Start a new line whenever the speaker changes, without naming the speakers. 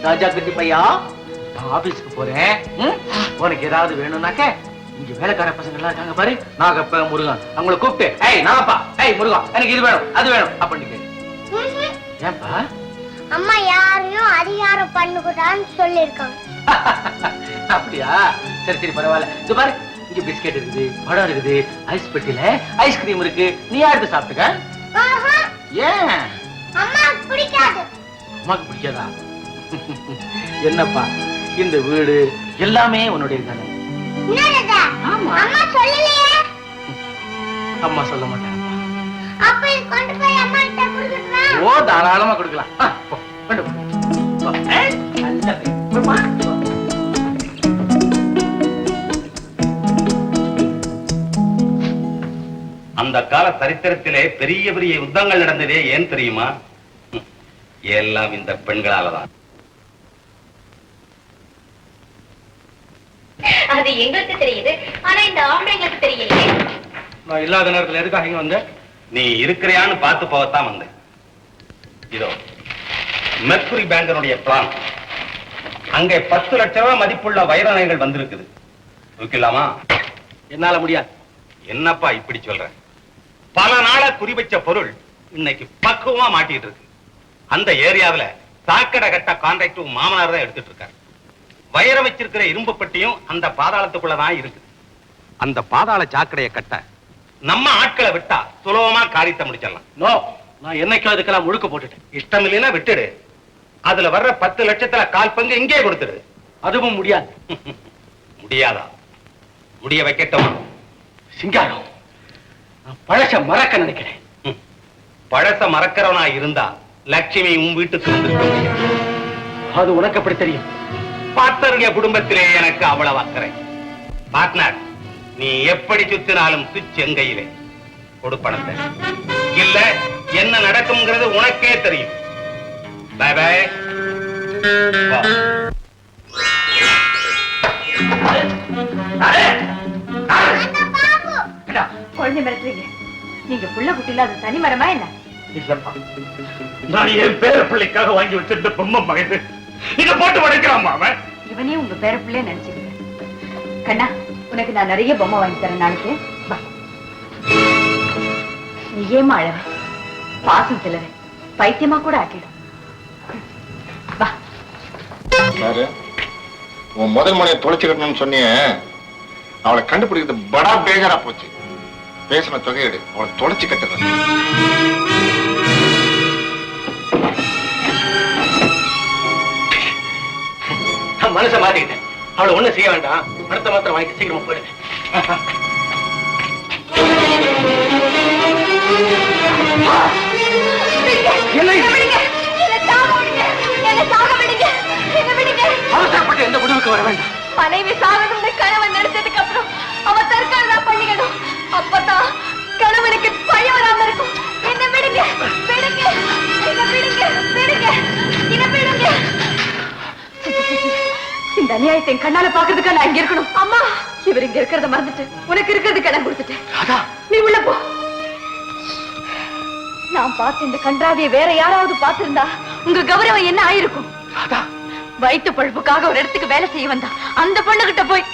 ராஜா குட்டி பையா, நான் ஆபீஸ்க்கு போறேன். உனக்கு ஏதாவது வேணும்னாக்க இங்க வேலைக்கார பசங்க எல்லாம் இருக்காங்க பாரு, நாகப்ப முருகன், அவங்களை கூப்பிட்டு ஏய் நாகப்பா, ஏய் முருகன், எனக்கு இது வேணும் அது வேணும் அப்படின்னு கேளு. ஏன்பா?
அம்மா யாரையும் அதிகாரம் பண்ணுகிறான்னு சொல்லிருக்காங்க.
அப்படியா? சரி சரி பரவாயில்ல. இது பாரு, இங்க பிஸ்கெட் இருக்குது, பழம் இருக்குது, ஐஸ் பெட்டில ஐஸ்கிரீம் இருக்கு. நீ யாருக்கு சாப்பிட்டுக்க? ஏன்?
அம்மாக்கு பிடிக்காது.
அம்மாக்கு பிடிக்காதா? என்னப்பா, இந்த வீடு எல்லாமே உன்னுடைய தானே? அம்மா
சொல்லலையே.
அம்மா சொல்ல மாட்டாங்க.
அப்ப இது கொண்டு போய் அம்மா கிட்ட கொடுக்கறேன்.
ஓ தாராளமா கொடுக்கலாம். போ கொண்டு போ. நல்லது. போமா.
அந்த கால சரித்திரத்திலே பெரிய பெரிய யுத்தங்கள் நடந்ததே ஏன் தெரியுமா? எல்லாம் இந்த பெண்களாலதான்.
அது எங்களுக்கு தெரியுது, ஆனா இந்த ஆம்பளைங்களுக்கு தெரியலையே.
நான் இல்லாத நேரத்துல எதுக்காக இங்க வந்த?
நீ இருக்கிறியான்னு பார்த்து போகத்தான் வந்தேன். இதோ மெர்க்குரி பேங்கனுடைய பிளான். அங்கே 10 லட்சம் ரூபாய் மதிப்புள்ள வைர நகைகள் வந்திருக்குது. தூக்கலாமா?
என்னால முடியாது.
என்னப்பா இப்படி சொல்ற? பல நாளா குறி வச்ச பொருள் இன்னைக்கு பக்குவமா மாட்டிட்டு இருக்கு. அந்த ஏரியாவில் சாக்கடை கட்ட கான்ட்ராக்ட் மாமனார் தான் எடுத்துட்டு இருக்காரு. வைரம் வச்சிருக்கிற இரும்பு பெட்டியும் அந்த பாதாளத்துக்குள்ளதான் இருக்கு. அந்த பாதாள சாக்கடையை கட்ட நம்ம ஆட்களை விட்டா சுலபமா காரியத்தை முடிச்சிடலாம்.
நோ, நான் என்னைக்கும் அதுக்கெல்லாம் முழுக்க போட்டுட்டேன்.
இஷ்டம் இல்லைன்னா விட்டுடு. அதுல வர்ற 10 லட்சத்துல 1/4 பங்கு இங்கே கொடுத்துடு.
அதுவும் முடியாது.
முடியாதா? முடிய வைக்கட்டுமா?
சிங்காரம், நான் பழச மறக்க நினைக்கிறேன்.
பழச மறக்கிறவனா இருந்தா லட்சுமி உன் வீட்டுக்கு வந்திருக்க முடியாது.
அது உனக்கு எப்படி தெரியும்?
பார்த்தருடைய குடும்பத்திலே எனக்கு அவ்வளவு அக்கறை. பார்ட்னர், நீ எப்படி சுத்தினாலும் சுவிட்ச் எங்கையிலே கொடு பணத்தை. இல்ல என்ன நடக்கும்ங்கிறது உனக்கே தெரியும். Bye bye.
குழந்தை மிரட்டுறீங்க. நீங்க புள்ள குட்டி இல்லாத தனி மரமா என்ன?
நான் என் பேர பிள்ளைக்காக வாங்கி வச்சிருந்த பொம்மை மகன் இத போட்டு உடைக்கிறான் அவன்.
இவனே உங்க பேர பிள்ளைய நினைச்சுக்கிறேன். கண்ணா, உனக்கு நான் நிறைய பொம்மை வாங்கி தரேன் நாளைக்கு. நீ ஏமா அழற? பாசம் சிலரை பைத்தியமா கூட ஆக்கிடும். வா.
உன் முதல் மனையை தொலைச்சுக்கணும்னு சொன்னிய, அவளை கண்டுபிடிக்கிறது படா பேஜரா போச்சு. பேசின தொகையீடு அவளை தொலைச்சு கட்டுறது.
மனசை மாத்திக்கிட்டேன். அவளை ஒண்ணும் செய்ய வேண்டாம். பணத்தை மாத்திரம் வாங்கி சீக்கிரமா போயிடுங்க. அவசரப்பட்டு எந்த முடிவுக்கு வர வேண்டாம்.
மனைவி சாகணும்னு கணவன் நினைச்சதுக்கு அப்புறம் அவ தற்கால பண்ணிக்கணும். அப்பதான் கணவனுக்கு பயம் வராம இருக்கும். என்ன விடுங்க, விடுங்க, என்ன விடுங்க, விடுங்க, என்ன விடுங்க. இந்த அநியாயத்தை என் கண்ணால பாக்குறதுக்கா நான் இங்க இருக்கணும்? அம்மா, இவர் இங்க இருக்கிறத மறந்துட்டு உனக்கு இருக்கிறதுக்கு இடம் கொடுத்துட்டேன். நீ உள்ள போ. நான் பார்த்து இந்த கன்றாவியை வேற யாராவது பார்த்திருந்தா உங்க கௌரவம் என்ன ஆயிருக்கும்? வயிற்று பழுப்புக்காக ஒரு இடத்துக்கு வேலை செய்ய வந்தா அந்த பொண்ணுகிட்ட போய்